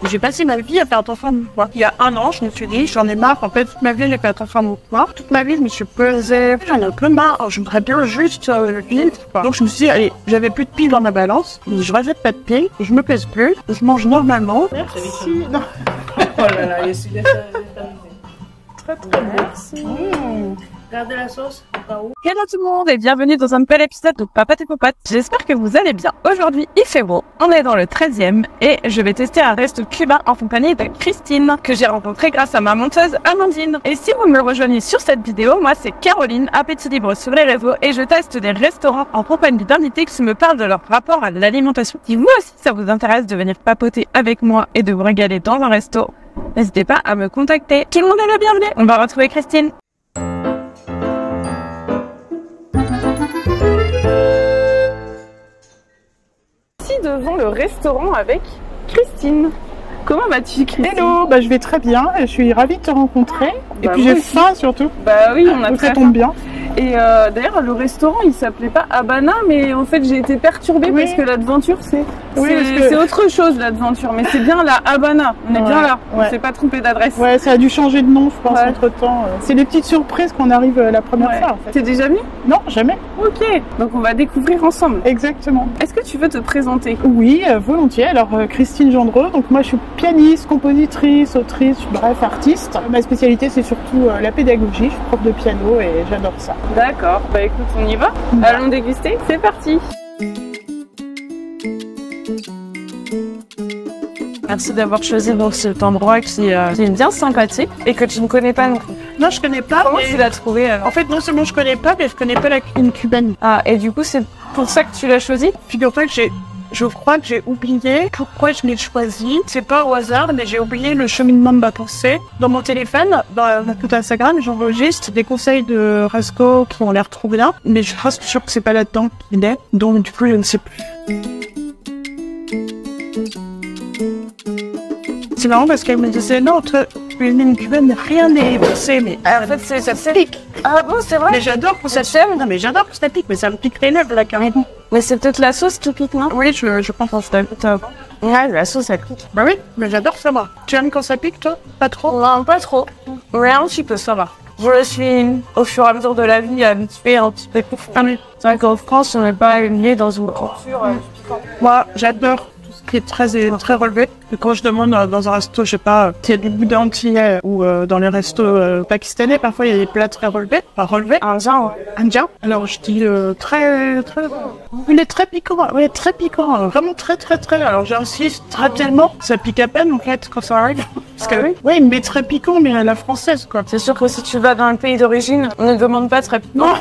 J'ai passé ma vie à faire attention à mon poids. Il y a un an, je me suis dit, j'en ai marre. En fait, toute ma vie, j'ai fait attention à mon poids. Toute ma vie, je me suis pesée. J'en ai un peu marre. Je voudrais bien juste vivre. Donc, je me suis dit, allez, j'avais plus de piles dans ma balance. Je rajoute pas de piles. Je me pèse plus. Je mange normalement. Merci. Non. Oh là là, il est très très merci. Regardez la sauce. Hello tout le monde et bienvenue dans un nouvel épisode de Papates et Popotes. J'espère que vous allez bien. Aujourd'hui, il fait beau. On est dans le 13e et je vais tester un resto cubain en compagnie de Christine que j'ai rencontrée grâce à ma monteuse Amandine. Et si vous me rejoignez sur cette vidéo, moi c'est Caroline, Appétit Libre sur les réseaux et je teste des restaurants en compagnie d'invités qui me parlent de leur rapport à l'alimentation. Si vous aussi ça vous intéresse de venir papoter avec moi et de vous régaler dans un resto, n'hésitez pas à me contacter. Tout le monde est le bienvenu. On va retrouver Christine. Devant le restaurant avec Christine. Comment vas-tu, Christine? Hello, je vais très bien, je suis ravie de te rencontrer. Et puis j'ai faim surtout. Bah oui, on a donc très ça tombe bien. Et d'ailleurs, le restaurant, il s'appelait pas Habana, mais en fait, j'ai été perturbée parce que l'adventure, c'est autre chose, l'adventure. Mais c'est bien la Habana. On est bien là. On s'est pas trompé d'adresse. Ouais, ça a dû changer de nom, je pense, entre-temps. C'est des petites surprises qu'on arrive la première fois, en fait. T'es déjà venue? Non, jamais. Ok, donc on va découvrir ensemble. Exactement. Est-ce que tu veux te présenter? Oui, volontiers. Alors, Christine Gendreux, donc moi je suis pianiste, compositrice, autrice, bref, artiste. Ma spécialité, c'est surtout la pédagogie. Je suis prof de piano et j'adore ça. D'accord, bah écoute, on y va. Allons déguster, c'est parti. Merci d'avoir choisi donc cet endroit qui est bien sympathique et que tu ne connais pas non plus. Non, je connais pas. Comment tu l'as trouvé En fait, non seulement je connais pas, mais je connais pas la cuisine cubaine. Ah, et du coup, c'est pour ça que tu l'as choisi? Figure-toi que je crois que j'ai oublié pourquoi je l'ai choisi. C'est pas au hasard, mais j'ai oublié le cheminement de ma pensée. Dans mon téléphone, dans mon compte Instagram, j'enregistre des conseils de resto qui ont l'air trop bien, mais je reste sûre que c'est pas là-dedans qu'il est. Donc du coup, je ne sais plus. C'est marrant parce qu'elle me disait non, entre cuisine cubaine, rien n'est pensé, mais en fait, ça pique. Ah bon, c'est vrai? Mais j'adore quand ça pique. Non, mais j'adore quand ça pique, mais ça me pique les lèvres là carrément. Mais c'est peut-être la sauce qui pique, non? Oui, je pense que c'est top. Ouais, la sauce, elle pique. Bah oui, mais j'adore ça, moi. Tu aimes quand ça pique, toi? Pas trop? Non, pas trop. Mais un petit peu, ça va. Je suis, au fur et à mesure de la vie, habituée un petit peu plus. Ah oui. C'est vrai qu'en France, on n'est pas lié dans une culture piquante. Moi, j'adore tout ce qui est très relevé. Et quand je demande dans un resto, je sais pas, s'il y a du boudin entier ou dans les restos pakistanais, parfois il y a des plats très relevés. Pas relevés. Indien. Alors je dis très... Il est très piquant. Oui, très piquant. Vraiment très. Alors j'insiste tellement. Ça pique à peine en fait quand ça arrive. Parce que oui, mais très piquant, mais à la française quoi. C'est sûr que si tu vas dans le pays d'origine, on ne demande pas très piquant. Non.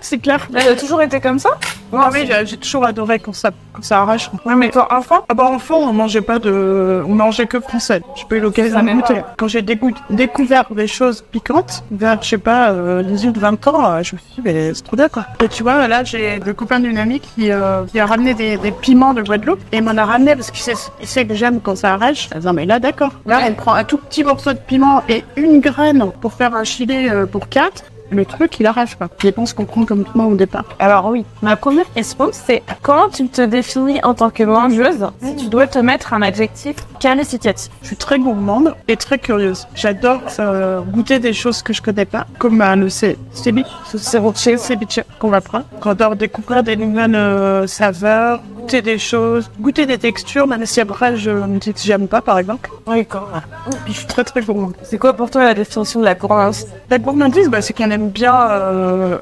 C'est clair. Ça a toujours été comme ça? Non, oui, j'ai toujours adoré quand ça arrache. Ouais, mais toi, enfant? Ah bah enfant, on mangeait que français. J'ai pas eu l'occasion de goûter. Quand j'ai découvert des choses piquantes, vers, je sais pas, 18-20 ans, je me suis dit, mais c'est trop bien, quoi. Et tu vois, là, j'ai le copain d'une amie qui a ramené des piments de Guadeloupe et il m'en a ramené parce qu'il sait que j'aime quand ça arrache. Elle dit, non, mais là, d'accord. Là, elle prend un tout petit morceau de piment et une graine pour faire un chili pour 4. Le truc, il arrache pas. Je pense qu'on prend comme moi au départ. Alors oui, ma première question, c'est comment tu te définis en tant que mangeuse si tu dois te mettre un adjectif qualificatif? Je suis très gourmande et très curieuse. J'adore goûter des choses que je connais pas, comme le ceviche qu'on va prendre. J'adore découvrir des nouvelles saveurs, goûter des choses, goûter des textures, même si après je me dis que j'aime pas, par exemple. Oui, quand même. Puis je suis très gourmande. C'est quoi pour toi la définition de la gourmandise? La gourmandise, c'est qu'on aime bien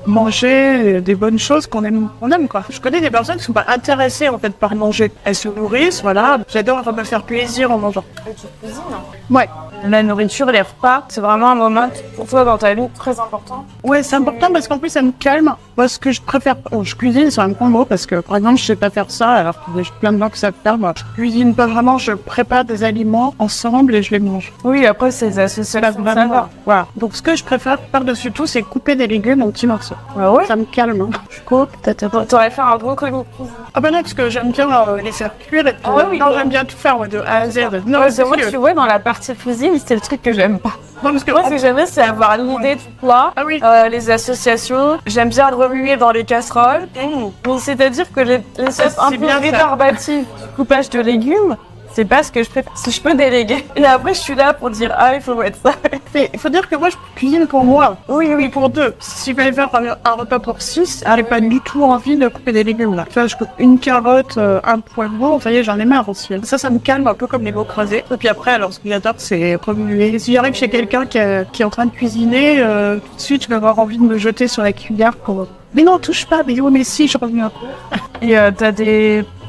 manger des bonnes choses qu'on aime quoi. Je connais des personnes qui sont pas intéressées en fait par manger. Elles se nourrissent, voilà. J'adore me faire plaisir en mangeant. Et tu cuisines? Ouais. La nourriture, les repas, c'est vraiment un moment pour toi dans ta vie très important. Ouais, c'est important parce qu'en plus ça me calme. Moi, ce que je préfère, je cuisine, c'est un grand mot parce que par exemple, je sais pas faire ça, alors qu'il y a plein de gens qui savent faire. Moi, je cuisine pas vraiment, je prépare des aliments ensemble et je les mange. Oui, après c'est les associations. Voilà. Donc ce que je préfère par-dessus tout, c'est couper des légumes en petits morceaux. Ah ouais? Ça me calme. Hein. Je coupe. T'aurais fait un bon colis. Ah ben non, parce que j'aime bien les faire cuire et tout. Ah oui, non, j'aime bien tout faire de A à Z. Non, c'est moi, tu vois, dans la partie cuisine, c'est le truc que j'aime pas. Non, parce que moi, ce que j'aime, c'est avoir l'idée du plat, les associations. J'aime bien le remuer dans les casseroles. Donc, c'est-à-dire que les choses un peu rébarbatives du coupage de légumes, c'est pas ce que je préfère. Si je peux déléguer. Et après, je suis là pour dire, ah, il faut mettre ça. Mais il faut dire que moi, je cuisine pour moi. Oui, pour deux. Si je vais faire un repas pour 6, elle n'a pas du tout envie de couper des légumes, là. Tu vois, je coupe une carotte, un poivron, ça y est, j'en ai marre aussi. Ça me calme un peu comme les mots croisés. Et puis après, alors, ce que j'adore, c'est remuer. Si j'arrive chez quelqu'un qui est en train de cuisiner, tout de suite, je vais avoir envie de me jeter sur la cuillère pour... Mais non, touche pas, mais oui, mais si, je reviens un peu. Et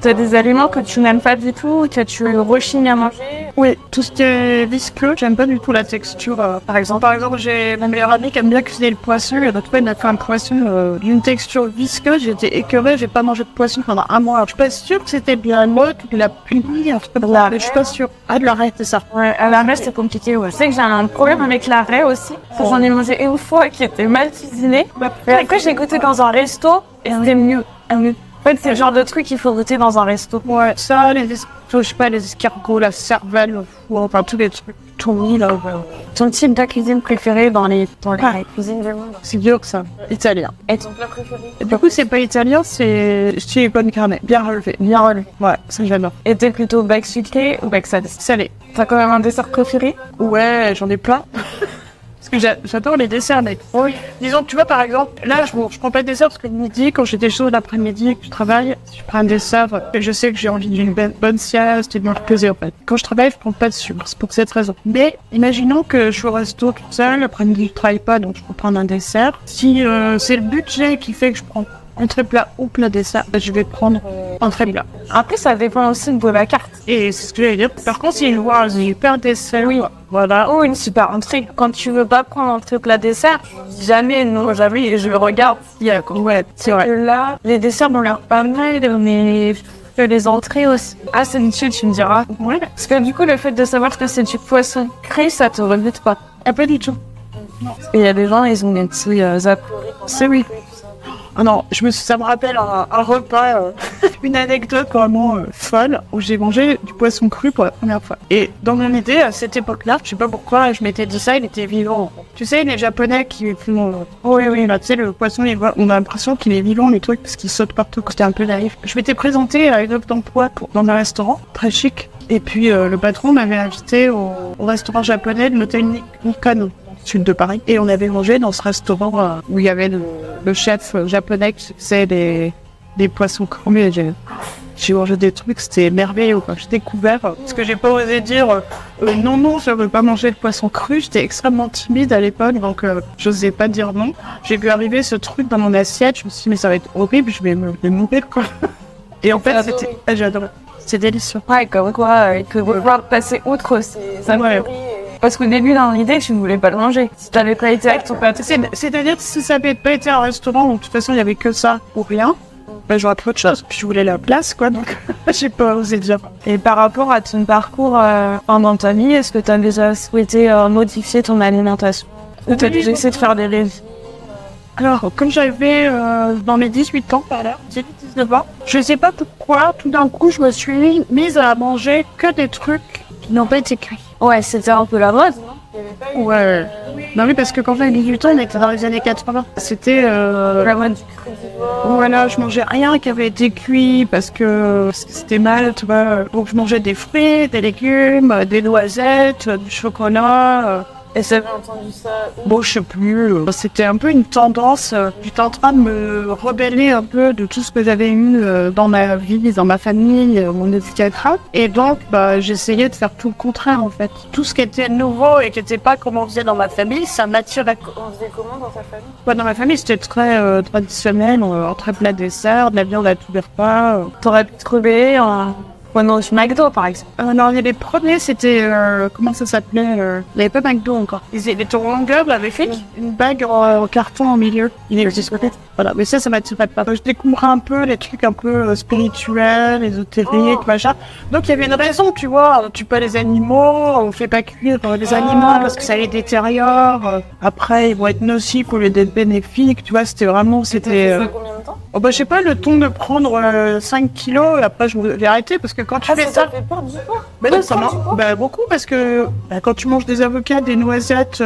t'as des aliments que tu n'aimes pas du tout, que tu rechignes à manger? Oui, tout ce qui est visqueux, j'aime pas du tout la texture. Par exemple, j'ai ma meilleure amie qui aime bien cuisiner le poisson, et l'autre fois, elle a fait un poisson d'une texture visqueuse, j'étais écœurée, j'ai pas mangé de poisson pendant un mois. Je suis pas sûre que c'était bien mode, qu'il a puni, un truc comme ça, mais je suis pas sûre. Ah, de l'arrêt, c'est ça. Ouais, à l'arrêt, c'est compliqué, ouais. Je sais que j'ai un problème avec l'arrêt aussi. J'en ai mangé une fois qui était mal cuisiné. Mais après, j'ai goûté dans un resto, et c'était mieux. En fait, c'est le genre de truc qu'il faut goûter dans un resto. Ouais, ça, je sais pas, les escargots, la cervelle, enfin, tous les trucs. Tout là, ouais. Ton type de cuisine préféré dans les cuisines du monde? C'est dur que ça. Italien. Et ton plat préféré? Du coup, c'est pas italien, c'est chili con carne. Bien relevé. Ouais, ça j'adore. Et t'es plutôt bec sucré ou bec salé? Salé. T'as quand même un dessert préféré? Ouais, j'en ai plein. Parce que j'adore les desserts, mec. Oui. Disons, tu vois, par exemple, là, je prends pas de dessert parce que le midi, quand j'étais chaud l'après-midi, que je travaille, si je prends un dessert, je sais que j'ai envie d'une bonne sieste et de me reposer, en fait. Quand je travaille, je prends pas de sucre. C'est pour cette raison. Mais, imaginons que je suis au resto toute seule, l'après-midi, je travaille pas, donc je peux prendre un dessert. Si, c'est le budget qui fait que je prends entrée plat ou plat dessert, je vais prendre entrée plat. Après, ça dépend aussi de la carte. Et c'est ce que j'allais dire. Par contre, si je vois un super dessert, oui. Voilà. Ou une super entrée. Quand tu veux pas prendre entrée plat dessert, jamais, non, jamais, et je regarde s'il y a quoi. Ouais, c'est vrai. Là, les desserts ont l'air pas mal, mais les entrées aussi. Ah, c'est une chute, tu me diras. Ouais. Parce que du coup, le fait de savoir que c'est du poisson cru, ça te rebute pas. Pas du tout. Non. Et il y a des gens, ils ont des petits c'est oui. Ah non, ça me rappelle un repas, une anecdote vraiment folle, où j'ai mangé du poisson cru pour la première fois. Et dans mon idée, à cette époque-là, je sais pas pourquoi, je m'étais dit ça, il était vivant. Tu sais, les Japonais qui font... oui, là, tu sais, le poisson, on a l'impression qu'il est vivant, les trucs, parce qu'il saute partout, c'était un peu naïf. Je m'étais présentée à une offre d'emploi dans un restaurant, très chic. Et puis, le patron m'avait invité au restaurant japonais de l'hôtel Nikon, sud de Paris. Et on avait mangé dans ce restaurant où il y avait le chef japonais qui faisait des poissons crus. J'ai mangé des trucs, c'était merveilleux, quoi. J'ai découvert, parce que j'ai pas osé dire non, je veux pas manger de poisson cru. J'étais extrêmement timide à l'époque, donc j'osais pas dire non. J'ai vu arriver ce truc dans mon assiette, je me suis dit mais ça va être horrible, je vais mourir, quoi. Et en fait, j'adore. C'est délicieux. Ouais, comme quoi, que vouloir passer outre, ça me Parce qu'au début, dans l'idée, tu ne voulais pas le manger. Si t'avais pas été avec ton pâté. C'est-à-dire que si ça avait pas été un restaurant où de toute façon il y avait que ça ou rien, ben j'aurais pris autre chose. Puis je voulais la place, quoi, donc j'ai pas osé dire. Et par rapport à ton parcours pendant ta vie, est-ce que tu as déjà souhaité modifier ton alimentation? Ou tu as déjà essayé de faire des rêves? Alors, comme j'avais dans mes 18 ans, par là, 19 ans, je sais pas pourquoi, tout d'un coup, je me suis mise à manger que des trucs qui n'ont pas été cuits. Ouais, c'était un peu la mode, non? Ouais. Non, oui, parce que quand j'avais 18 ans, on était dans les années 80. C'était la mode du voilà, je mangeais rien qui avait été cuit parce que c'était mal, tu vois. Donc je mangeais des fruits, des légumes, des noisettes, du chocolat. Et ça avait entendu ça? Bon, je sais plus. C'était un peu une tendance. J'étais en train de me rebeller un peu de tout ce que j'avais eu dans ma vie, dans ma famille, mon éducation. Et donc, j'essayais de faire tout le contraire, en fait. Tout ce qui était nouveau et qui n'était pas comme on faisait dans ma famille, ça m'attirait. On faisait comment dans ta famille? Dans ma famille, c'était très traditionnel, entrée plat dessert, de la viande à tous les repas. T'aurais pu te rebeller non, sur McDo, par exemple. Non, les premiers, c'était... comment ça s'appelait Il n'y avait pas McDo encore. Ils étaient longueurs avec une bague en carton au milieu. Voilà, mais ça m'attirait pas. Je découvrais un peu les trucs un peu spirituels, ésotériques, machin. Donc il y avait une raison, tu vois. On tue pas les animaux, on fait pas cuire les animaux parce que ça les détériore. Après, ils vont être nocifs au lieu d'être bénéfiques. Tu vois, c'était vraiment... C'était combien de temps? je sais pas, le temps de prendre 5 kilos, et après j'ai arrêté parce que quand tu fais ça... fait peur du poids? Ben non, ça marche beaucoup parce que quand tu manges des avocats, des noisettes,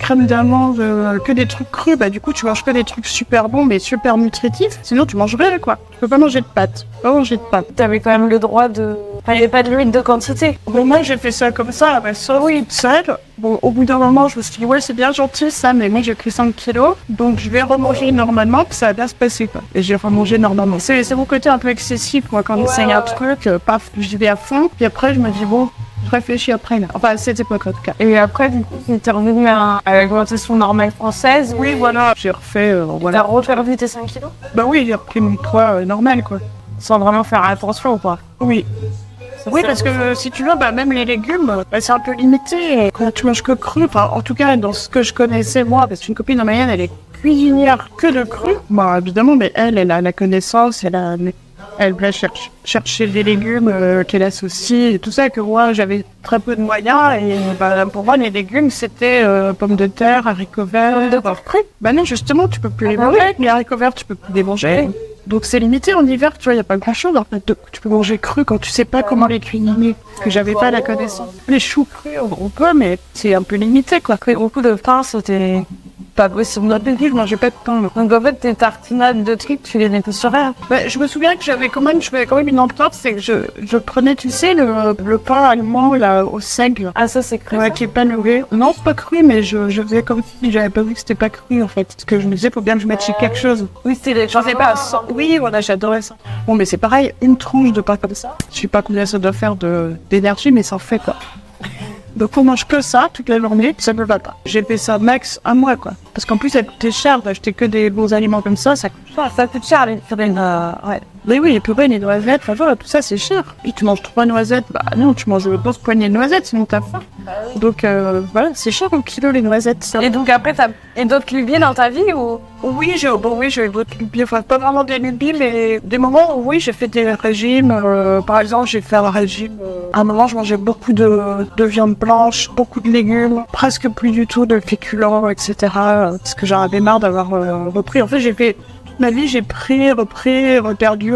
crème d'amande, que des trucs crus, bah du coup tu manges que des trucs super bons mais super nutritifs. Sinon tu manges rien quoi. Tu peux pas manger de pâtes. Pas manger de pâtes. T'avais quand même le droit de... Enfin, il n'y avait pas de limite de quantité. Bon, moi j'ai fait ça comme ça, bah ça oui, seule. Bon, au bout d'un moment je me suis dit ouais c'est bien gentil ça, mais moi j'ai pris 5 kilos, donc je vais remanger normalement, puis ça va bien se passer quoi. Et j'ai remangé normalement. C'est mon côté un peu excessif moi quand j'essaye un truc, paf, j'y vais à fond, puis après je me dis bon, je réfléchis après là. Enfin à cette époque en tout cas. Et après du coup tu es revenu à l'alimentation normale française. Oui voilà, j'ai refait, voilà. T'as reperdu tes 5 kilos? Bah oui, j'ai repris mon poids normal quoi. Sans vraiment faire attention quoi. Oui. Oui, parce que si tu veux, bah, même les légumes, bah, c'est un peu limité. Quand tu manges que cru, enfin, en tout cas, dans ce que je connaissais moi, parce qu'une copine en Mayenne, elle est cuisinière que de cru. Bah, évidemment, mais elle a la connaissance, elle va chercher des légumes qu'elle associe et tout ça, que moi, j'avais très peu de moyens. Et bah, pour moi, les légumes, c'était pommes de terre, haricots verts. Pommes de terre crues? Bah non, justement, tu peux plus les manger. Les haricots verts, tu peux plus les manger. Donc c'est limité en hiver, tu vois, il n'y a pas grand-chose en fait. Tu peux manger cru quand tu sais pas comment les cuisiner, parce que j'avais pas la connaissance. Les choux crus, on peut, mais c'est un peu limité quoi. Beaucoup de pain, c'était pas possible. Dans le je mangeais pas de pain. Donc en fait, tes tartinades de trucs, tu les mettais sur rien. Bah, je me souviens que je faisais quand même une entorse, c'est que je prenais, tu sais, le pain allemand là, au seigle. Ah ça c'est cru. Ouais, qui est pas levé. Non, c'est pas cru, mais je faisais comme si j'avais pas vu que c'était pas cru en fait. Parce que je me disais, faut bien que je mette chez quelque chose. Oui, c'était j'en sais pas. Oui, voilà, j'adorais ça. Bon, mais c'est pareil, une tranche de pain comme ça. Je sais pas combien ça doit faire d'énergie, mais ça en fait quoi. Donc on mange que ça toute la journée, ça me va pas. J'ai fait ça max un mois quoi. Parce qu'en plus ça coûtait cher d'acheter que des bons aliments comme ça coûte cher les purées. Ouais. Mais oui, les purées, les noisettes, enfin, tout ça c'est cher. Et tu manges 3 noisettes, bah non, tu manges une grosse poignée de noisettes sinon t'as faim. Donc voilà, c'est cher au kilo les noisettes. Ça. Et donc après t'as d'autres lubies dans ta vie ou? Oui, j'ai d'autres lubies, enfin pas vraiment des lubies, mais des moments où oui j'ai fait des régimes. Par exemple, j'ai fait un régime. À un moment, je mangeais beaucoup de viande blanche, beaucoup de légumes, presque plus du tout de féculents, etc. Parce que j'en avais marre d'avoir repris. En fait, j'ai fait toute ma vie, j'ai pris, repris, reperdu.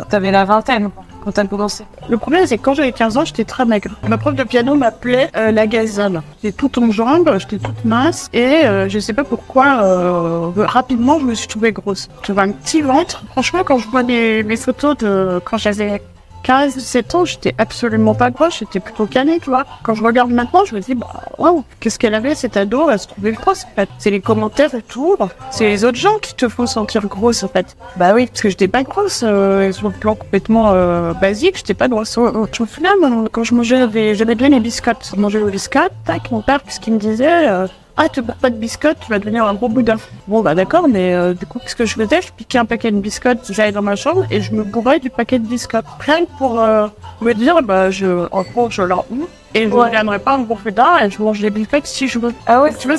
T'avais la vingtaine quand t'as commencé. Le problème, c'est que quand j'avais 15 ans, j'étais très maigre. Ma prof de piano m'appelait la gazelle. J'étais toute en jambes, j'étais toute mince, et je sais pas pourquoi, rapidement, je me suis trouvée grosse. J'avais un petit ventre. Franchement, quand je vois mes photos de quand j'avais 15-17 ans, j'étais absolument pas grosse, j'étais plutôt canée, tu vois. Quand je regarde maintenant, je me dis, bah, wow, qu'est-ce qu'elle avait, cette ado, elle se trouvait grosse, en fait. C'est les commentaires et tout, c'est les autres gens qui te font sentir grosse, en fait. Bah oui, parce que j'étais pas grosse, sur le plan complètement basique, j'étais pas grosse. Je me souviens, quand je mangeais, j'aimais bien les biscottes. Je mangeais les biscottes, tac, mon père, qu'est-ce qu'il me disait, ah, tu bois pas de biscottes, tu vas devenir un gros boudin. Bon, bah d'accord, mais du coup, qu'est-ce que je faisais? Je piquais un paquet de biscottes, j'allais dans ma chambre et je me bourrais du paquet de biscottes. Rien que pour me dire, bah, en gros, je leur ouvre et je ne viendrai pas un gros boudin et je mange les biscottes si je veux. Ah ouais, tu veux,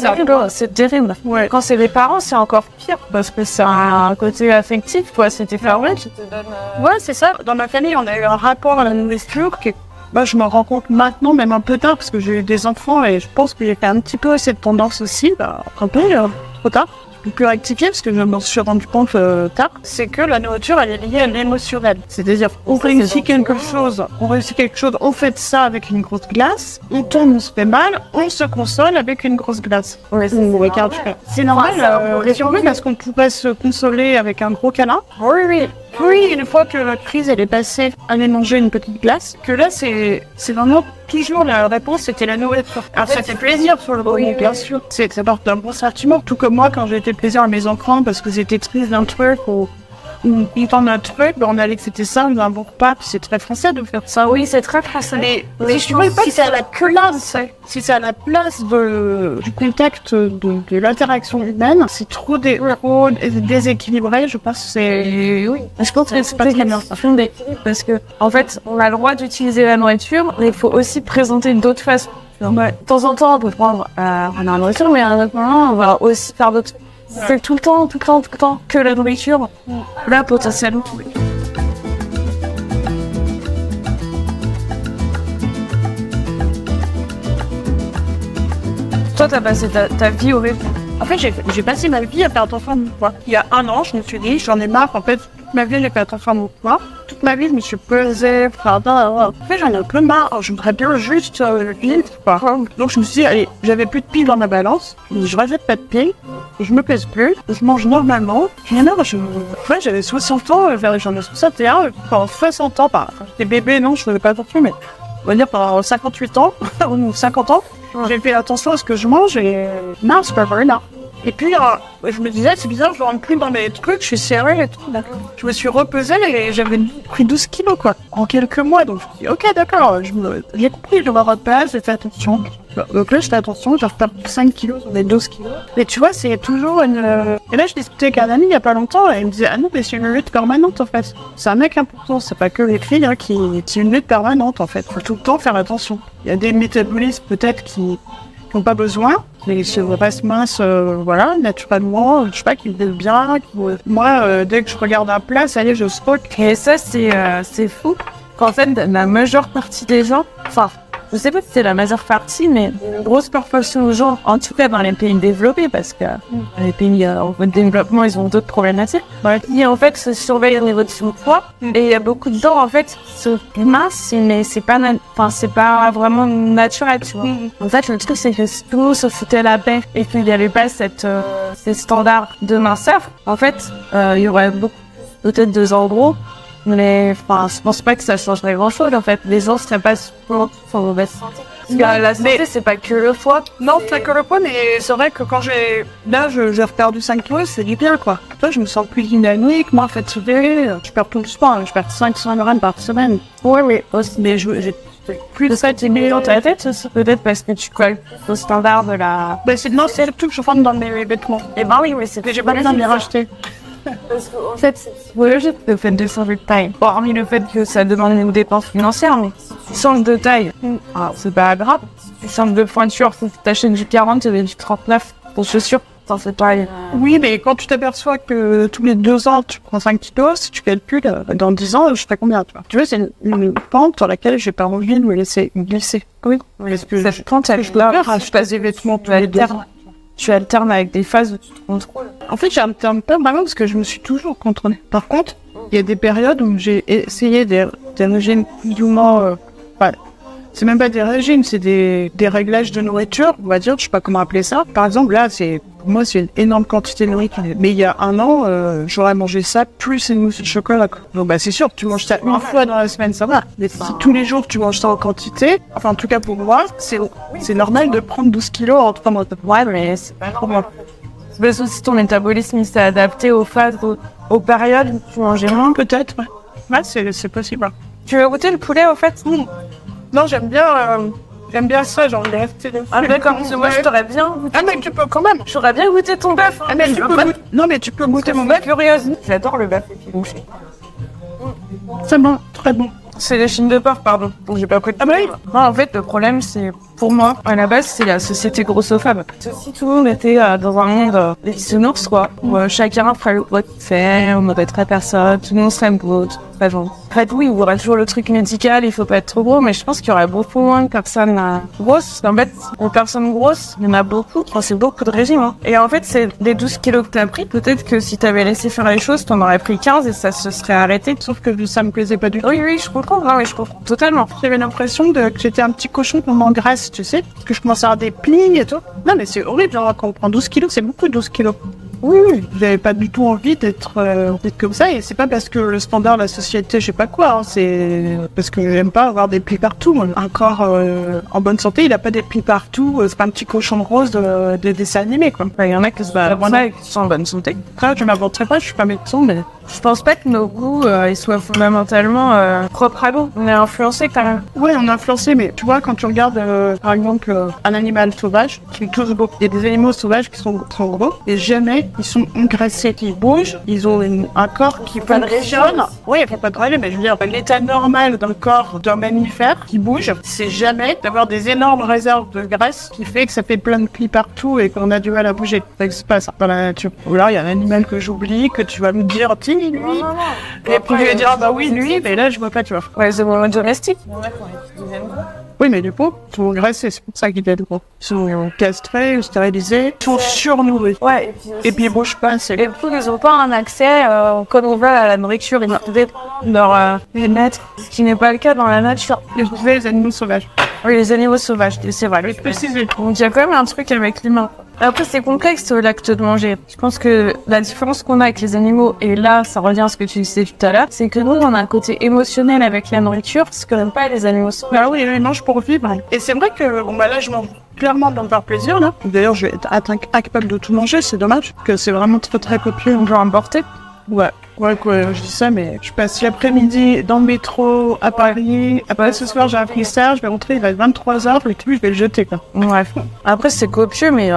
c'est terrible. Ouais. Quand c'est les parents, c'est encore pire parce que c'est un côté affectif, quoi. C'était fermé, tu te donnes. Ouais, c'est ça. Dans ma famille, on a eu un rapport à la nourriture qui est... Bah, je m'en rends compte maintenant, même un peu tard, parce que j'ai eu des enfants et je pense qu'il y a un petit peu cette tendance aussi, bah, un peu trop tard. Je peux plus rectifier parce que je m'en suis rendu compte tard. C'est que la nourriture, elle est liée à l'émotionnel. C'est-à-dire, on réussit quelque chose, on fait ça avec une grosse glace, on tombe, on se fait mal, on se console avec une grosse glace. Ouais, c'est normal, parce qu'on pourrait se consoler avec un gros câlin. Oui. Oui, une fois que la crise elle est passée, aller manger une petite glace, que là c'est vraiment toujours la réponse, c'était la nourriture. Alors ça fait plaisir sur le moment, bien sûr. Ça porte un bon sentiment, tout comme moi quand j'ai fait plaisir à mes enfants parce que c'était triste d'un truc ou content d'un truc, on allait que c'était ça, un bon repas, puis c'est très français de faire ça. Oui, c'est très français. Mais je ne sais pas si c'est à la place, du contact de l'interaction humaine, c'est trop déséquilibré, je pense que c'est... Oui, je pense que c'est pas très bien. C'est une d'équilibre parce que, en fait, on a le droit d'utiliser la nourriture, mais il faut aussi présenter d'autres façons. Ouais. De temps en temps, on peut prendre la nourriture, mais à un autre moment, on va aussi faire d'autres trucs. C'est tout le temps que la nourriture. Là, potentiellement. Oui. Toi, t'as passé ta vie au rythme. En fait, j'ai passé ma vie à faire attention à mon poids. Il y a un an, je me suis dit, j'en ai marre. En fait, toute ma vie, j'ai fait attention à mon poids. toute ma vie, je me suis pesée. En fait, j'en ai un peu marre. Je voudrais bien juste vivre, quoi. Donc, je me suis dit, allez, j'avais plus de piles dans ma balance. Je rajoute pas de piles. Je me pèse plus. Je mange normalement. Et alors, ouais, j'avais 60 ans. J'en ai 61. Pendant 60 ans, enfin, j'étais bébé, non, je faisais pas attention, mais on va dire pendant 58 ans ou 50 ans. J'ai fait attention à ce que je mange et non, c'est pas vrai, non. Et puis, je me disais, c'est bizarre, je rentre plus dans mes trucs, je suis serrée et tout. Je me suis repesée et j'avais pris 12 kilos, quoi, en quelques mois. Donc, je me suis dit, ok, d'accord, j'ai compris, je me repèse, j'ai fait attention. Donc là, je fais attention, j'ai repris 5 kilos sur les 12 kilos. Et tu vois, c'est toujours une... Et là, je discutais avec un ami il y a pas longtemps et il me disait, ah non, mais c'est une lutte permanente, en fait. C'est un mec important, c'est pas que les filles, hein, c'est une lutte permanente, en fait. Faut tout le temps faire attention. Il y a des métabolismes, peut-être, qui n'ont pas besoin, mais se restent minces, voilà, naturellement, je sais pas, qui me disent bien. Moi, dès que je regarde un plat, ça y est, je stocke. Et ça, c'est fou. Qu'en fait, la majeure partie des gens, enfin, je sais pas si c'est la majeure partie, mais une grosse proportion de gens, en tout cas dans les pays développés, parce que les pays en voie de développement, ils ont d'autres problématiques, qui en fait se surveillent au niveau de son poids. Et il y a beaucoup de gens, en fait, qui se mince, mais c'est pas vraiment naturel, tu vois. En fait, le truc, c'est que si tout le monde se foutait la paix et qu'il n'y avait pas ces standards de minceur, en fait, il y aurait beaucoup, peut-être 2 ans gros. Mais, enfin, je pense pas que ça changerait grand chose, en fait. Les gens seraient pas souvent en mauvaise santé. Parce que la santé, c'est pas que le foie. Non, c'est pas que le poids, mais c'est vrai que quand j'ai perdu 5 kilos, c'est du bien, quoi. Toi, je me sens plus dynamique, moins fatiguée. Je perds tout le sport, je perds 500 grammes par semaine. Ouais, oui. Mais j'ai plus de 7 dans ta tête, peut-être parce que tu colles au standard de la... Ben, c'est surtout que je rentre dans mes vêtements. Eh ben oui, mais c'est... J'ai pas besoin de les racheter. Parce qu'en fait, c'est logique le fait de changer de taille. Hormis le fait que ça demande une dépense financière, mais si tu changes de taille, c'est pas grave. Si tu changes de pointure, si tu t'achètes du 40, tu avais du 39 pour chaussures. C'est pas... Oui, mais quand tu t'aperçois que tous les 2 ans, tu prends 5 kilos, si tu calcules, dans 10 ans, je ferai combien, tu vois. Tu vois, c'est une pente sur laquelle j'ai pas envie de me laisser glisser. Oui. Parce que cette pente, elle je passe des vêtements tous les 2 ans. Tu alternes avec des phases où tu te contrôles. En fait, j'alterne pas vraiment parce que je me suis toujours contrôlée. Par contre, il y a des périodes où j'ai essayé des régimes plus ou moins... c'est même pas des régimes, c'est des réglages de nourriture, on va dire, je sais pas comment appeler ça. Par exemple, là, pour moi, c'est une énorme quantité de nourriture. Mais il y a 1 an, j'aurais mangé ça plus une mousse de chocolat, quoi. Donc, c'est sûr, tu manges ça une fois dans la semaine, ça va. Mais si tous les jours, tu manges ça en quantité, enfin, en tout cas pour moi, c'est normal de prendre 12 kilos en 3 mois. Ouais, mais c'est pas normal. C'est parce que si ton métabolisme s'est adapté aux phases, aux périodes où tu mangeais moins. Peut-être, ouais. Ouais, c'est possible. Tu veux goûter le poulet, au fait? Non, j'aime bien ça, genre les restés dessus. Ah d'accord, parce que moi je t'aurais bien goûté. Ah mais tu peux quand même. J'aurais bien goûté ton bœuf. Ah mais tu peux goûter. Non mais tu peux goûter mon bœuf. Curieuse. J'adore le bœuf épilonché. C'est bon, très bon. C'est les chines de porc, pardon. Donc j'ai pas pris de... Ah bah oui. Non, en fait, le problème, c'est, pour moi, à la base, c'est la société grossophobe. Si tout le monde était dans un monde des bisounours, quoi, où chacun ferait le poids qu'il fait, on n'embêterait personne, tout le monde serait beau, pas gentil. En fait, oui, il y aurait toujours le truc médical, il faut pas être trop gros, mais je pense qu'il y aurait beaucoup moins de personnes grosses. En fait, les personnes grosses, il y en a beaucoup. Enfin, c'est beaucoup de régimes, hein. Et en fait, c'est les 12 kilos que t'as pris. Peut-être que si t'avais laissé faire les choses, t'en aurais pris 15 et ça se serait arrêté. Sauf que ça me plaisait pas du tout. Oui, je comprends. Non, mais je comprends totalement. J'avais l'impression que j'étais un petit cochon qu'on m'engraisse, tu sais, parce que je commençais à avoir des plis et tout. Non, mais c'est horrible, genre, quand on prend 12 kilos, c'est beaucoup 12 kilos. Oui, j'avais pas du tout envie d'être comme ça, et c'est pas parce que le standard de la société, je sais pas quoi, hein, c'est parce que j'aime pas avoir des plis partout. Moi. Un corps en bonne santé, il a pas des plis partout, c'est pas un petit cochon rose de dessin animé, quoi. Il y en a qui sont en bonne santé. Après, je m'inventerai pas, je suis pas médecin, mais... Je pense pas que nos goûts, ils soient fondamentalement propres à nous. On est influencés quand même. Ouais, on est influencés, mais tu vois, quand tu regardes, par exemple, un animal sauvage, qui est tous beau. Il y a des animaux sauvages qui sont gros, et jamais ils sont engraissés, ils bougent, ils ont un corps qui fonctionne. Oui, il faut pas de rêver, mais je veux dire, l'état normal d'un corps d'un mammifère qui bouge, c'est jamais d'avoir des énormes réserves de graisse qui fait que ça fait plein de plis partout et qu'on a du mal à bouger. Ça se passe dans la nature. Ou alors, il y a un animal que j'oublie, que tu vas me dire, tiens, lui. Non. Et puis, je vais dire, ah bah oui, lui, mais là, je vois pas, tu vois. Ouais, c'est mon domestique. Oui, mais du coup, ils sont graissés, c'est pour ça qu'ils viennent gros. Ils sont castrés ou stérilisés, ils sont surnourris. Ouais, et puis ils bougent pas assez. Et puis ils n'ont pas un accès comme on veut à la nourriture, ils doivent leur les mettre, ce qui n'est pas le cas dans la nature. Les animaux sauvages. Oui, les animaux sauvages, c'est vrai. Précisé. Donc il y a quand même un truc avec l'humain. Après, c'est complexe l'acte de manger. Je pense que la différence qu'on a avec les animaux, et là, ça revient à ce que tu disais tout à l'heure, c'est que nous, on a un côté émotionnel avec la nourriture, ce que n'aiment pas les animaux sauvages. Ah oui, ils mangent pour vivre. Et c'est vrai que, bon, bah là, je mange clairement de me faire plaisir, là. D'ailleurs, je vais être incapable de tout manger, c'est dommage, parce que c'est vraiment très très copieux. On peut importer. Ouais, quoi, je dis ça, mais je passe l'après-midi dans le métro à Paris. Après, ce soir, j'ai un freestyle, je vais rentrer, il va être 23h, et puis je vais le jeter, quoi. Bref. Après, c'est copieux, mais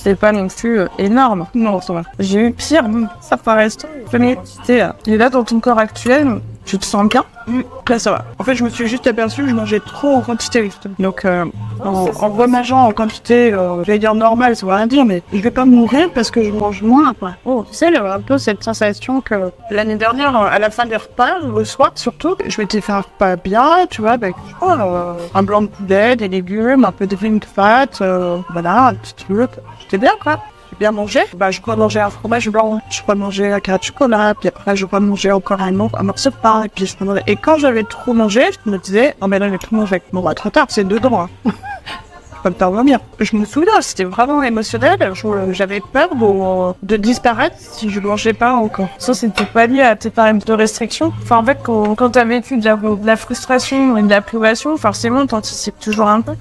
c'est pas non plus énorme. Non, ça va. J'ai eu pire, ça paraît et là, dans ton corps actuel, tu te sens bien? Là, ça va. En fait, je me suis juste aperçu que je mangeais trop en quantité. Donc, en remangeant en quantité, j'allais dire normale, ça veut rien dire, mais je vais pas mourir parce que je mange moins, quoi. Oh, tu sais, un peu cette sensation que l'année dernière, à la fin des repas, le soir surtout, je m'étais fait un repas bien, tu vois, avec un blanc de poulet, des légumes, un peu de viande fat, voilà, un petit truc. C'était bien, quoi. Bien manger, bah, je pourrais manger un fromage blanc, je pourrais manger un carré de chocolat, puis après je pourrais manger encore un morceau de pain, et puis je pourrais manger... Et quand j'avais trop mangé, je me disais, oh mais là j'ai tout mangé. Bon bah trop tard, c'est dedans, hein. Je peux me faire vomir. Je me souviens, c'était vraiment émotionnel, j'avais peur de disparaître si je mangeais pas encore. Ça, c'était pas lié à tes paramètres de restriction. Enfin, en fait, quand t'as vécu de la frustration et de la privation, forcément, t'anticipes toujours un peu.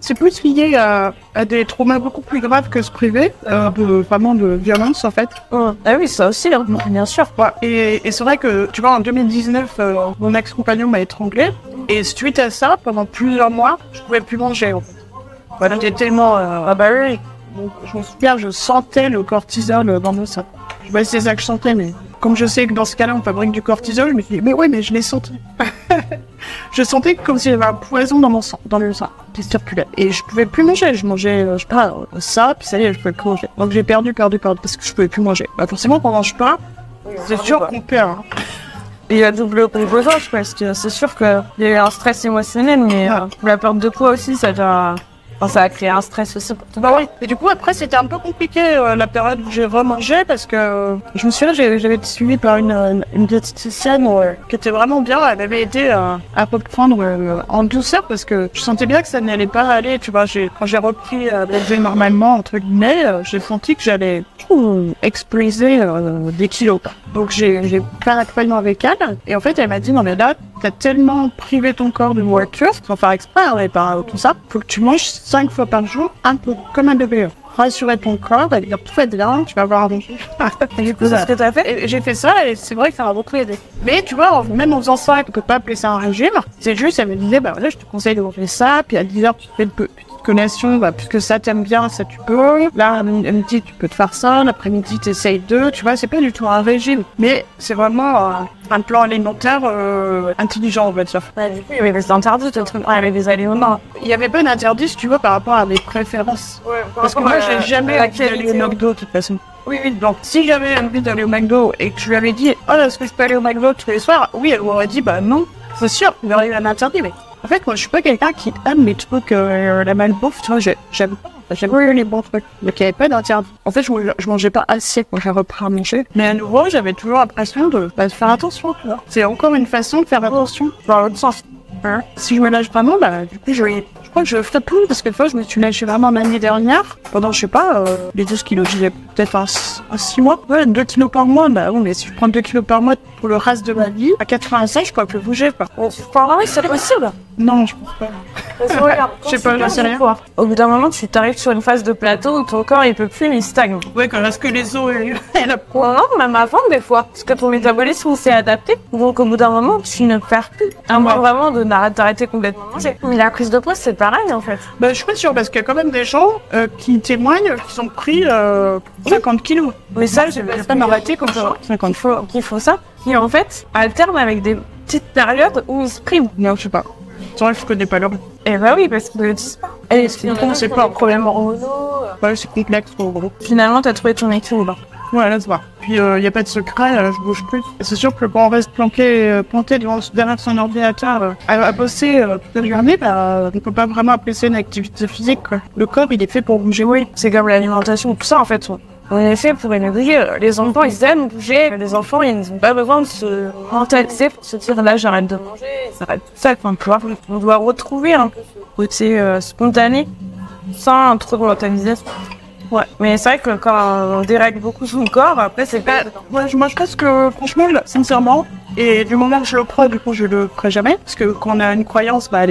C'est plus lié à des traumas beaucoup plus graves que se priver, vraiment de violence en fait. Ah oui, ça aussi, hein, bien sûr. Ouais. Et c'est vrai que, tu vois, en 2019, mon ex-compagnon m'a étranglé, et suite à ça, pendant plusieurs mois, je pouvais plus manger en fait. Voilà, j'étais tellement... ah bah oui, donc, je me souviens, je sentais le cortisol dans mon sang. C'est ça que je sentais, mais comme je sais que dans ce cas-là, on fabrique du cortisol, je me suis dit, mais ouais, mais je l'ai senti. Je sentais comme s'il y avait un poison dans mon sang, dans le sang, qui circulait. Et je pouvais plus manger, je mangeais, je sais pas, ça, puis ça y est, je pouvais plus manger. Donc j'ai perdu, parce que je pouvais plus manger. Bah forcément, quand on mange pas, c'est sûr qu'on perd. Hein. Et il y a double composage, parce que c'est sûr qu'il y a eu un stress émotionnel, mais la perte de poids aussi, ça a créé un stress aussi pour tout. Bah oui. Et du coup, après, c'était un peu compliqué la période où j'ai remangé parce que je me souviens, j'avais été suivie par une diététicienne qui était vraiment bien. Elle m'avait aidé à reprendre en douceur parce que je sentais bien que ça n'allait pas aller. Tu vois, quand j'ai repris manger normalement, entre guillemets, j'ai senti que j'allais exploser des kilos. Donc j'ai fait un accompagnement avec elle. Et en fait, elle m'a dit, non mais là, t'as tellement privé ton corps de nourriture, sans faire exprès, mais par tout ça, faut que tu manges 5 fois par jour, un peu comme un bébé. Rassurer ton corps, et dire tout va bien, tu vas avoir un bon jour. C'est ce que t'as fait? Et j'ai fait ça, et c'est vrai que ça m'a beaucoup aidé. Mais tu vois, même en faisant ça, on peut pas appeler ça un régime. C'est juste, elle me disait, bah voilà, je te conseille de manger ça, puis à 10h, tu fais une petite collation, bah, puisque ça t'aime bien, ça tu peux. Là, à midi, tu peux te faire ça, l'après-midi, t'essayes tu vois, c'est pas du tout un régime. Mais c'est vraiment un plan alimentaire intelligent, on va dire. Ouais, du coup, il y avait des interdits, il y avait des aliments. Il y avait pas d'interdit, si tu vois, par rapport à mes préférences. Ouais, parce que moi, j'ai jamais envie d'aller au McDo, de toute façon. Oui, donc si j'avais envie d'aller au McDo et que je lui avais dit, oh, est-ce que je peux aller au McDo tous les soirs? Oui, elle m'aurait dit, bah non, c'est sûr, il y aurait eu un interdit, mais en fait, moi, je suis pas quelqu'un qui aime les trucs, la malbouffe, tu vois, j'aime les bons trucs. Donc, il n'y avait pas d'interdit. En fait, je mangeais pas assez quand j'ai repris à manger. Mais à nouveau, j'avais toujours l'impression de faire attention, tu vois. C'est encore une façon de faire attention, dans l'autre sens. Hein. Si je me lâche vraiment, bah, du coup, je crois que je ferai plus, parce que une fois, je me suis lâché vraiment l'année dernière, pendant, je sais pas, les 12 kilos, j'ai peut-être un 6 mois. Ouais, 2 kilos par mois, bah oui, mais si je prends 2 kilos par mois pour le reste de ma vie, à 85, je pourrais plus bouger, quoi. Tu crois que c'est possible? Non, je pense pas. Je sais pas, j'en sais rien. Au bout d'un moment, tu t'arrives sur une phase de plateau où ton corps, il peut plus, mais il stagne. Ouais, quand reste que les os et la peau. Non, même avant, des fois. Parce que ton métabolisme s'est adapté. Donc, au bout d'un moment, tu ne perds plus. À moins vraiment d'arrêter complètement de manger. Mais la prise de poids, c'est pareil, en fait. Bah, je suis pas sûre, parce qu'il y a quand même des gens qui témoignent qui ont pris 50 kilos. Mais ça, je vais pas m'arrêter comme ça. 50 fois. Qui font ça. Qui, en fait, alternent avec des petites périodes où ils se priment. Non, je sais pas. C'est vrai que je connais pas leur. Eh bah oui, parce qu'ils ne le disent pas. Et c'est pas un problème hormonaux. Ouais, c'est complexe, en gros. Finalement, t'as trouvé ton équilibre. Ouais, là, ça va. Puis, il n'y a pas de secret, je bouge plus. C'est sûr que quand on reste planté derrière son ordinateur, à bosser toute la journée, bah, on peut pas vraiment apprécier une activité physique, quoi. Le corps, il est fait pour bouger. Oui, c'est comme l'alimentation, tout ça en fait. On est fait pour énerver. Les enfants, ils aiment bouger. Les enfants, ils n'ont pas besoin de se mentaliser pour se dire là, j'arrête de manger. Ça va être tout ça. Enfin, tu vois, on doit retrouver un peu ce côté spontané sans trop de mentalisation. Ouais, mais c'est vrai que quand on dérègle beaucoup son corps, après c'est pas... Ouais, moi je pense que franchement, sincèrement, et du moment que je le crois, du coup je le ferai jamais, parce que quand on a une croyance, bah elle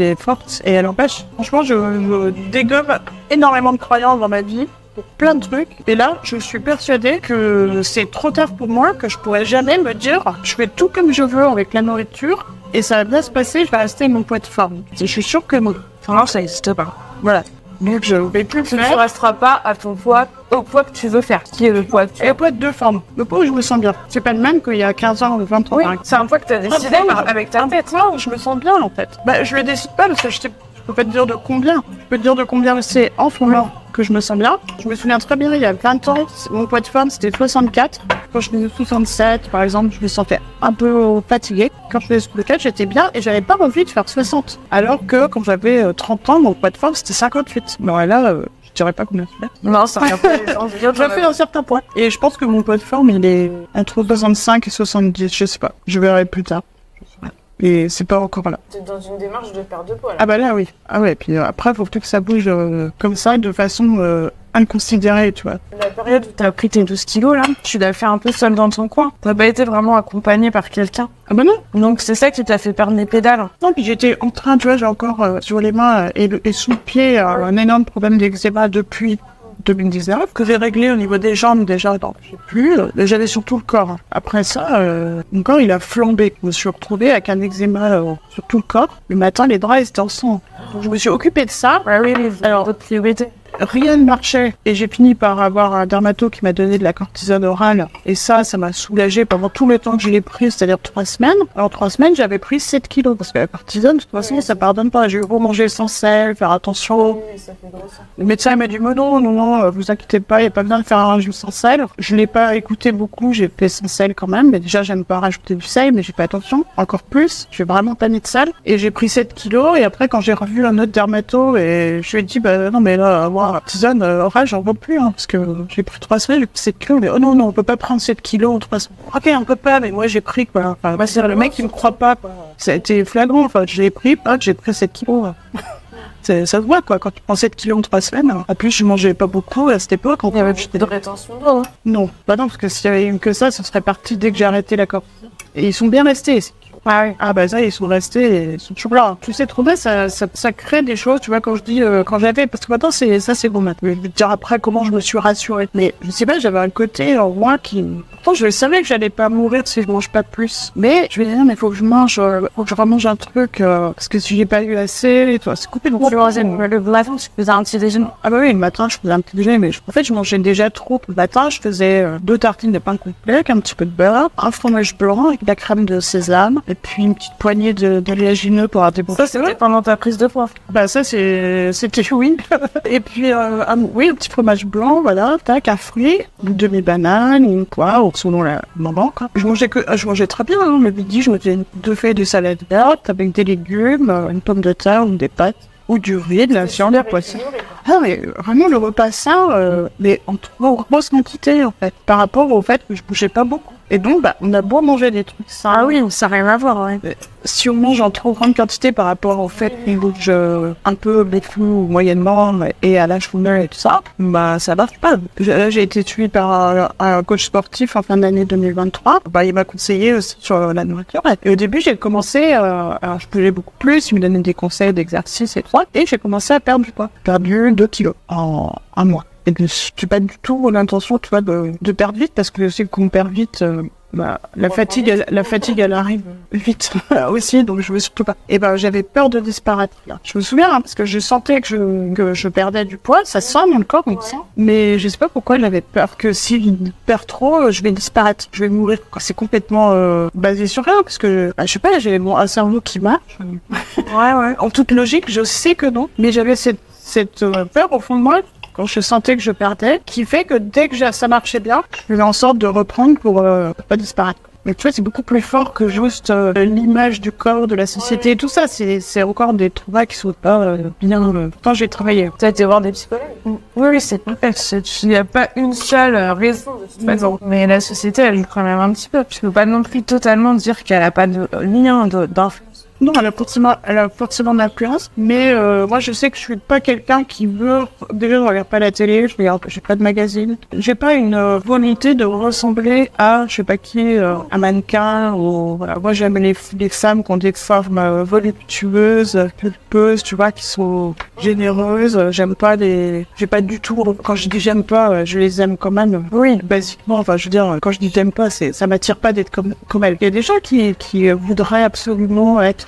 est forte et elle empêche. Franchement, je dégomme énormément de croyances dans ma vie, pour plein de trucs, et là je suis persuadée que c'est trop tard pour moi, que je pourrais jamais me dire je fais tout comme je veux avec la nourriture, et ça va bien se passer, je vais rester avec mon poids de forme. Je suis sûre que non. Enfin, ça n'existe pas. Voilà. Donc je vais plus le faire. Tu resteras pas à ton poids, au poids que tu veux faire, qui est le poids. Et le poids de deux formes. Le poids où je me sens bien. C'est pas le même qu'il y a 15 ans ou 20 ans. Oui, c'est un poids que tu as décidé avec ta tête. Non, je me sens bien en fait. Bah je le décide pas parce que je peux pas te dire de combien. Je peux te dire de combien c'est en ce moment que je me sens bien. Je me souviens très bien, il y a 20 ans, mon poids de forme c'était 64. Quand je faisais 67 par exemple, je me sentais un peu fatiguée. Quand je faisais 64, j'étais bien et j'avais pas envie de faire 60. Alors que quand j'avais 30 ans, mon poids de forme c'était 58. Bon là, je dirais pas combien c'est. Non, ça rien pas. J'ai fait un certain poids. Et je pense que mon poids de forme il est entre 65 et 70, je sais pas. Je verrai plus tard. Et c'est pas encore là. T'es dans une démarche de perte de poids là. Ah bah là oui. Ah ouais, puis après faut plus que ça bouge comme ça de façon inconsidérée, tu vois. La période où t'as pris tes 12 kilos là, tu l'as fait un peu seule dans ton coin. T'as pas été vraiment accompagnée par quelqu'un. Ah bah non. Donc c'est ça qui t'a fait perdre les pédales. Non, puis j'étais en train, tu vois, j'ai encore sur les mains et sous le pied un énorme problème d'eczéma depuis 2019, que j'ai réglé au niveau des jambes déjà, non, je sais plus, j'avais surtout le corps. Après ça, mon corps il a flambé. Je me suis retrouvée avec un eczéma sur tout le corps. Le matin, les draps étaient en sang. Donc je me suis occupée de ça. Alors, d'autres priorités. Rien ne marchait et j'ai fini par avoir un dermato qui m'a donné de la cortisone orale et ça m'a soulagée pendant tout le temps que je l'ai pris, c'est-à-dire 3 semaines. En 3 semaines, j'avais pris 7 kilos parce que la cortisone, de toute façon, ça pardonne pas. J'ai eu beau manger sans sel, faire attention. Oui, ça fait grossir. Le médecin m'a dit, non, vous inquiétez pas, il n'y a pas besoin de faire un régime sans sel. Je l'ai pas écouté beaucoup, j'ai fait sans sel quand même, mais déjà, j'aime pas rajouter du sel, mais j'ai pas attention. Encore plus, je suis vraiment tanée de sel. Et j'ai pris 7 kilos et après, quand j'ai revu un autre dermato et je lui ai dit, bah non, mais là, moi, cortisone orale, j'en veux plus, hein, parce que j'ai pris 3 semaines, j'ai pris 7 kilos, mais oh non, on peut pas prendre 7 kilos en 3 semaines. Ok, on peut pas, mais moi j'ai pris, quoi. Enfin, moi, c'est le mec qui me croit pas, quoi. Ça a été flagrant, enfin, je l'ai pris, j'ai pris 7 kilos. Ça se voit, quoi, quand tu prends 7 kilos en 3 semaines. En plus, je mangeais pas beaucoup à cette époque. Il y avait plus de rétention d'eau, hein. Non, bah non, parce que s'il y avait eu que ça serait parti dès que j'ai arrêté la cortisone. Et ils sont bien restés. Ah oui. Ah bah ça, ils sont restés et ils sont toujours là. Tu sais, trop bien, ça crée des choses, tu vois, quand je dis, quand j'avais, parce que maintenant, c'est bon maintenant. Je vais te dire après comment je me suis rassurée. Mais je sais pas, j'avais un côté en moi qui... Pourtant, je savais que j'allais pas mourir si je mange pas plus. Mais je vais dire, mais faut que je mange, faut que je remange un truc, parce que si j'ai pas eu assez, et toi, c'est coupé. Donc, le matin, tu faisais un petit déjeuner. Ah bah oui, le matin, je faisais un petit déjeuner, mais en fait, je mangeais déjà trop. Le matin, je faisais 2 tartines de pain complet avec un petit peu de beurre, un fromage blanc avec de la crème de sésame, et puis une petite poignée d'oléagineux pour avoir des bons Ça, c'était pendant ta prise de poids. Bah ça, c'était oui. Et puis, un petit fromage blanc, voilà, tac, un fruit, une demi-banane, une poire, selon la maman, quoi. Je mangeais très bien, hein. Le midi, je me faisais 2 feuilles de salade verte avec des légumes, une pomme de terre ou des pâtes. Ou du riz, de la viande, des poissons. Ah, mais vraiment, le repas sain, mais en trop grosse quantité, en fait, par rapport au fait que je bougeais pas beaucoup. Et donc, bah, on a beau manger des trucs sains. Ah oui, ça n'a rien à voir, ouais. Si on mange en trop grande quantité par rapport au fait qu'on bouge un peu beaucoup, moyennement, et à l'âge fumeur et tout ça, bah, ça marche pas. J'ai été suivie par un coach sportif en fin d'année 2023. Bah, il m'a conseillé aussi sur la nourriture. Et au début, j'ai commencé, alors je bougeais beaucoup plus, il me donnait des conseils d'exercice et tout ça. Et j'ai commencé à perdre du poids. Perdu 2 kilos en un mois. Et je n'ai pas du tout l'intention, tu vois, de perdre vite, parce que je sais qu'on perd vite, la fatigue, elle arrive vite aussi, donc je veux surtout pas. Et ben, j'avais peur de disparaître, là. Je me souviens, hein, parce que je sentais que je perdais du poids, ça sent dans le corps, on le sent. Mais je sais pas pourquoi j'avais peur que si je perds trop, je vais disparaître, je vais mourir. C'est complètement basé sur rien, parce que, je sais pas, j'ai un cerveau qui marche. Ouais. En toute logique, je sais que non, mais j'avais cette peur au fond de moi, quand je sentais que je perdais, qui fait que dès que ça marchait bien, je faisais en sorte de reprendre pour pas disparaître. Mais tu vois, c'est beaucoup plus fort que juste l'image du corps, de la société et tout ça. C'est encore des trouvailles qui sont pas bien quand j'ai travaillé. Tu as été voir des psychologues? Oui, c'est complexe. Il n'y a pas une seule raison de toute façon. Mais la société, elle joue quand même un petit peu. Tu peux pas non plus totalement dire qu'elle a pas de lien d'influence. Non, elle a forcément d'influence, mais moi je sais que je suis pas quelqu'un qui veut. Déjà, je regarde pas la télé, j'ai pas de magazine, j'ai pas une volonté de ressembler à je sais pas qui, un mannequin ou voilà. Moi j'aime les femmes qui ont des formes voluptueuses, pulpeuses, tu vois, qui sont généreuses. J'ai pas du tout. Quand je dis j'aime pas, je les aime quand même. Oui, basiquement. Enfin, je veux dire, quand je dis j'aime pas, ça m'attire pas d'être comme elles. Il y a des gens qui voudraient absolument être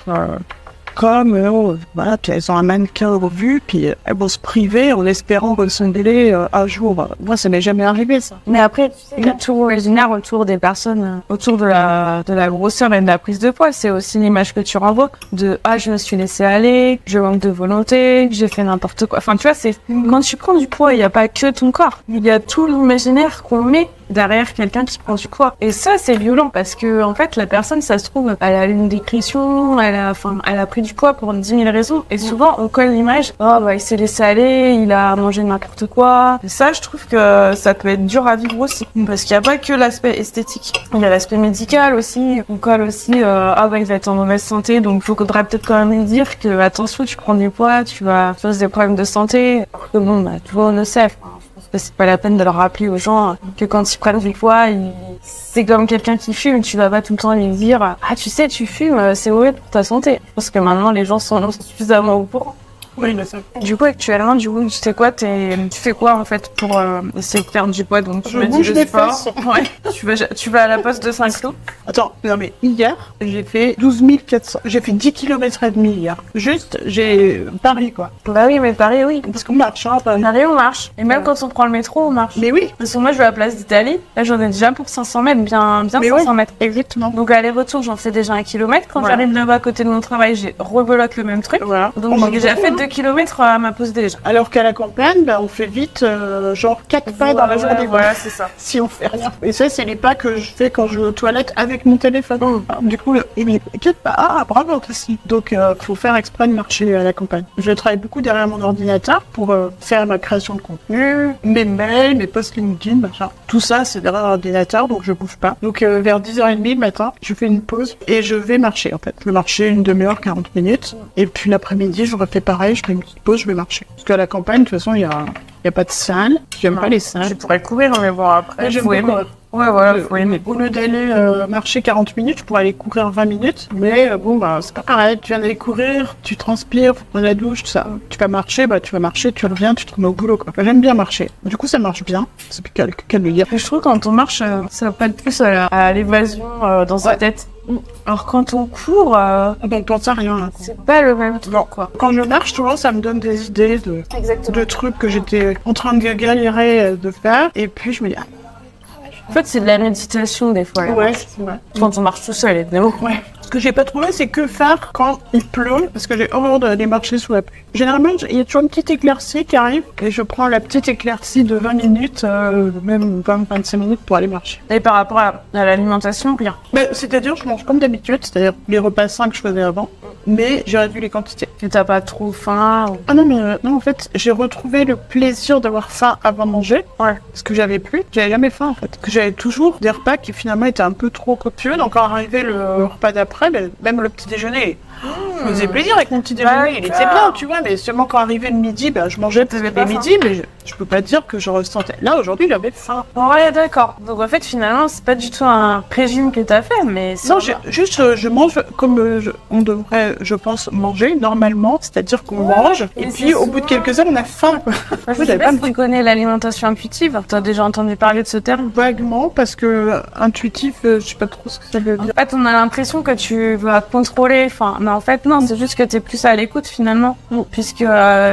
comme voilà, puis elles ont un mannequin revu, puis elles vont se priver en espérant ressembler un jour. Moi, ça m'est jamais arrivé, ça. Mais après, tu sais, il y a tout originaire autour des personnes, autour de la grosseur et de la prise de poids. C'est aussi l'image que tu renvoies de je me suis laissée aller, je manque de volonté, j'ai fait n'importe quoi. Enfin, tu vois, c'est quand tu prends du poids, il n'y a pas que ton corps. Il y a tout l'imaginaire qu'on met derrière quelqu'un qui prend du poids. Et ça, c'est violent parce que, en fait, la personne, ça se trouve, elle a une dépression, elle a pris du poids pour 10 000 raisons. Et souvent, on colle l'image, il s'est laissé aller, il a mangé n'importe quoi. Et ça, je trouve que ça peut être dur à vivre aussi. Parce qu'il n'y a pas que l'aspect esthétique. Il y a l'aspect médical aussi. On colle aussi, il va être en mauvaise santé, donc il faudrait peut-être quand même dire que, attention, tu prends du poids, tu vas faire des problèmes de santé. Alors que bon, tout le monde le sait. C'est pas la peine de leur rappeler aux gens que quand ils prennent du poids, c'est comme quelqu'un qui fume. Tu vas pas tout le temps lui dire tu sais, tu fumes, c'est mauvais pour ta santé. Parce que maintenant, les gens sont suffisamment au courant. Oui, mais ça. Du coup, actuellement, tu sais quoi, tu fais quoi en fait pour essayer de perdre du poids? Donc tu me dis le sport. Ouais. tu vas à la poste de Saint-Cloud. Attends, non mais hier, j'ai fait 12 400. J'ai fait 10 km et demi hier. Juste, j'ai Paris quoi. Bah oui, mais Paris, oui. Parce qu'on marche, hein, Paris. Paris, on marche. Et même quand on prend le métro, on marche. Mais oui. Parce que moi, je vais à la place d'Italie. Là, j'en ai déjà pour 500 mètres, bien mais 500 mètres. Exactement. Donc aller-retour, j'en fais déjà 1 kilomètre. Quand j'arrive là-bas à côté de mon travail, j'ai rebelote le même truc. Voilà. Donc j'ai déjà fait 2 kilomètres à ma pause déjà. Alors qu'à la campagne, on fait vite genre 4 pas dans la journée. Voilà, c'est ça. Si on fait rien. Et ça, c'est les pas que je fais quand je vais aux toilettes avec mon téléphone. Du coup, il me dit 4 pas, bravo aussi. Donc, faut faire exprès de marcher à la campagne. Je travaille beaucoup derrière mon ordinateur pour faire ma création de contenu, mes mails, mes posts LinkedIn, machin. Tout ça, c'est derrière l'ordinateur, donc je bouge pas. Donc, vers 10h30 le matin, je fais une pause et je vais marcher, en fait. Je vais marcher une demi-heure, 40 minutes. Et puis l'après-midi, je refais pareil, je fais une petite pause, je vais marcher. Parce qu'à la campagne, de toute façon, il y a pas de salle. J'aime pas les salles. Je pourrais courir, mais bon, après, j'aime pas courir. Ouais, voilà, faut aimer. Au lieu d'aller marcher 40 minutes, je pourrais aller courir 20 minutes. Mais c'est pas pareil. Tu viens d'aller courir, tu transpires, faut prendre la douche, tout ça. Tu vas marcher, tu reviens, tu te remets au boulot, quoi. J'aime bien marcher. Du coup, ça marche bien. C'est plus qu'à le dire. Je trouve que quand on marche, ça va pas être plus à l'évasion dans sa tête. Alors quand on court, on pense à rien. Hein. C'est pas le même truc, quoi. Quand je marche, souvent, ça me donne des idées de trucs que j'étais en train de galérer de faire. Et puis, je me dis... En fait, c'est de la méditation, des fois. Ouais, c'est vrai. Quand on marche tout seul, évidemment. Ouais. Ce que j'ai pas trouvé, c'est que faire quand il pleut, parce que j'ai horreur d'aller marcher sous la pluie. Généralement, il y a toujours une petite éclaircie qui arrive, et je prends la petite éclaircie de 20 minutes, même 20-25 minutes pour aller marcher. Et par rapport à l'alimentation, rien. C'est-à-dire, je mange comme d'habitude, c'est-à-dire les repas sains que je faisais avant, mais j'ai réduit les quantités. Et t'as pas trop faim ou... Ah non, mais non, en fait, j'ai retrouvé le plaisir d'avoir faim avant de manger. Ouais. Parce que j'avais jamais faim, en fait. Que j'avais toujours des repas qui finalement étaient un peu trop copieux, donc quand arrivait le repas d'après, même le petit déjeuner, je me faisais plaisir avec mon petit déjeuner, il était bien, tu vois, mais seulement quand arrivait le midi, je mangeais les midis, mais je peux pas dire que je ressentais. Là, aujourd'hui, j'avais faim. Ouais, d'accord. Donc en fait, finalement, c'est pas du tout un régime que t'as fait, mais... Non, je mange comme on devrait, je pense, manger normalement, c'est-à-dire qu'on mange, et puis au bout de quelques heures, on a faim, quoi. Je sais pas si tu connais l'alimentation intuitive, t'as déjà entendu parler de ce terme? Vaguement, parce que intuitif, je sais pas trop ce que ça veut dire. En fait, on a l'impression que tu vas contrôler, mais en fait, non, c'est juste que t'es plus à l'écoute, finalement. Puisque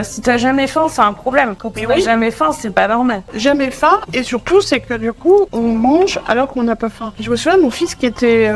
si t'as jamais faim, c'est un problème. Quand t'as jamais faim, c'est pas normal. Jamais faim, et surtout, c'est que du coup, on mange alors qu'on n'a pas faim. Je me souviens de mon fils qui était,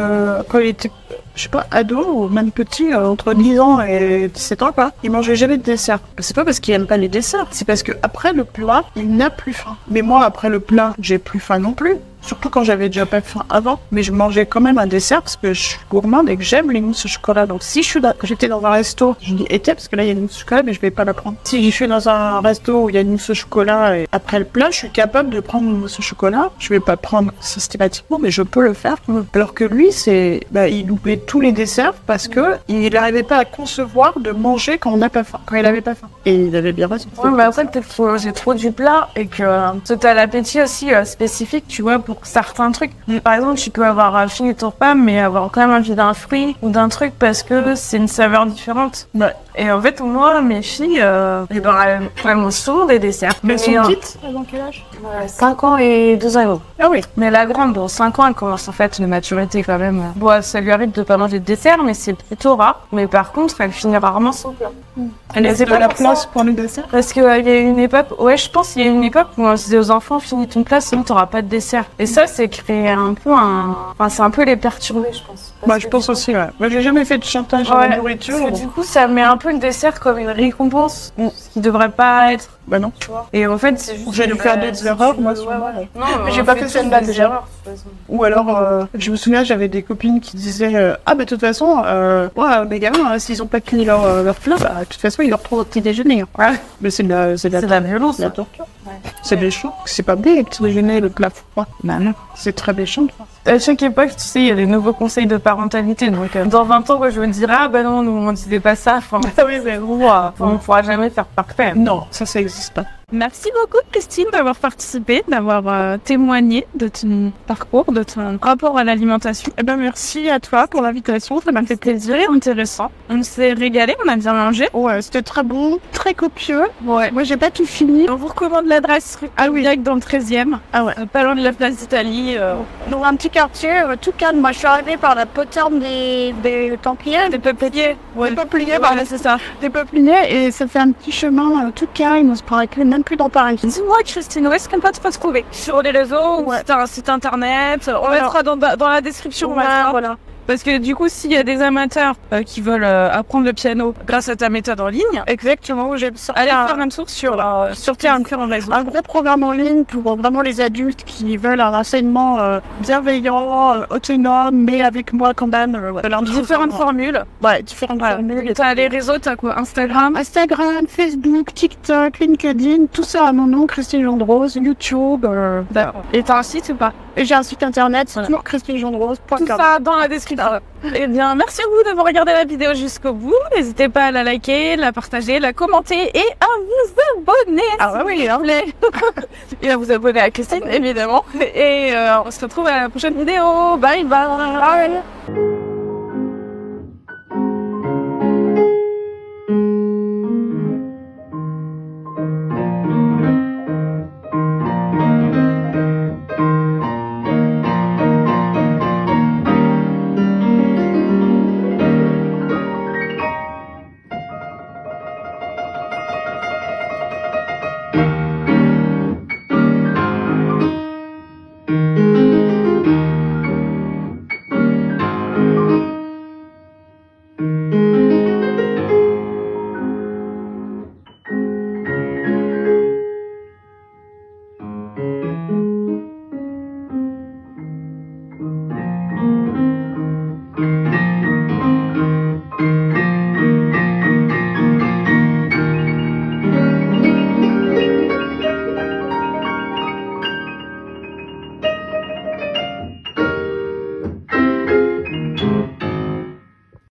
quand il était je sais pas, ado ou même petit, entre 10 ans et 17 ans, quoi, il mangeait jamais de dessert. C'est pas parce qu'il aime pas les desserts, c'est parce que après le plat, il n'a plus faim. Mais moi, après le plat, j'ai plus faim non plus. Surtout quand j'avais déjà pas faim avant, mais je mangeais quand même un dessert parce que je suis gourmande et que j'aime les mousses au chocolat. Donc si je suis quand j'étais dans un resto, je dis était parce que là il y a une mousse au chocolat, mais je vais pas la prendre. Si je suis dans un resto où il y a une mousse au chocolat et après le plat, je suis capable de prendre une mousse au chocolat. Je vais pas prendre systématiquement, mais je peux le faire. Alors que lui, il loupait tous les desserts parce que il n'arrivait pas à concevoir de manger quand on n'a pas faim, quand il avait pas faim. Et il avait bien raison. Ouais, mais après peut-être que j'ai trop du plat et que t'as l'appétit aussi spécifique, tu vois, pour certains trucs. Par exemple, tu peux avoir fini ton repas, mais avoir quand même envie d'un fruit ou d'un truc parce que c'est une saveur différente. Ouais. Et en fait, moi, mes filles, elles mangent souvent des desserts. Mais elles sont petites. Elles ont quel âge? 5 ans et 2 ans et demi. Ah oui. Mais la grande, dans 5 ans, elle commence en fait une maturité quand même. Bon, ça lui arrive de pas manger de dessert, mais c'est plutôt rare. Mais par contre, elle finit rarement son plat. Elle laisse de la place pour le dessert? Parce qu'il y a une époque, je pense qu'il y a une époque où on disait aux enfants, finis ton plat, sinon t'auras pas de dessert. Et ça, c'est créer un peu c'est un peu les perturber, je pense. Moi, je pense aussi, ouais. Moi, j'ai jamais fait de chantage à la nourriture. Parce que du coup, ça met un peu le dessert comme une récompense, ce qui devrait pas être. Bah non. Tu vois. Et en fait, c'est juste. J'ai dû faire des erreurs, moi, souvent. Non, mais j'ai pas fait celle-là déjà. Ou alors, je me souviens, j'avais des copines qui disaient ah, bah, de toute façon, mes gamins, s'ils ont pas fini leur plat, bah, de toute façon, ils le retrouvent au petit déjeuner. Ouais. Mais c'est de la violence. C'est de la torture. Ouais. C'est méchant. C'est pas bien, le petit déjeuner, le plat froid. Bah non. C'est très méchant. À chaque époque, tu sais, il y a des nouveaux conseils de parentalité. Donc, dans 20 ans, je me dirais, ah, bah non, nous, on disait pas ça. Enfin, oui, mais on pourra jamais faire parfait. Non, ça existe pas. Merci beaucoup, Christine, d'avoir participé, d'avoir témoigné de ton parcours, de ton rapport à l'alimentation. Eh ben, merci à toi pour l'invitation. Ça m'a fait plaisir et intéressant. On s'est régalé, on a bien mangé. Ouais, c'était très bon, très copieux. Ouais. Moi, j'ai pas tout fini. On vous recommande l'adresse rue Albiac dans le 13e. Ah ouais. Pas loin de la place d'Italie. Dans un petit quartier, tout calme. Moi, je suis arrivée par la poterne des Templiers. Des Peupliers. Ouais. Des Peupliers, voilà, c'est ça. Des Peupliers, et ça fait un petit chemin tout calme. On se paraît même plus dans Paris. Dis-moi, Christine, où est-ce qu'on peut te trouver? Sur les réseaux, ou c'est un site internet? On mettra dans la description. Voilà. Parce que du coup, s'il y a des amateurs qui veulent apprendre le piano grâce à ta méthode en ligne, exactement, j'aime ça. Allez faire un tour sur un gros programme en ligne pour vraiment les adultes qui veulent un enseignement bienveillant, autonome, mais avec moi quand même. Différentes formules. Ouais, différentes formules. T'as les réseaux, t'as quoi? Instagram, Facebook, TikTok, LinkedIn, tout ça à mon nom, Christine Gendrose, YouTube. D'accord. Et t'as un site ou pas? Et j'ai un site internet, c'est toujours christinegendrose.com. Tout ça dans la description. Eh bien, merci à vous d'avoir regardé la vidéo jusqu'au bout. N'hésitez pas à la liker, la partager, la commenter et à vous abonner. Ah bah oui, hein. Et à vous abonner à Christine, évidemment. Et on se retrouve à la prochaine vidéo. Bye bye.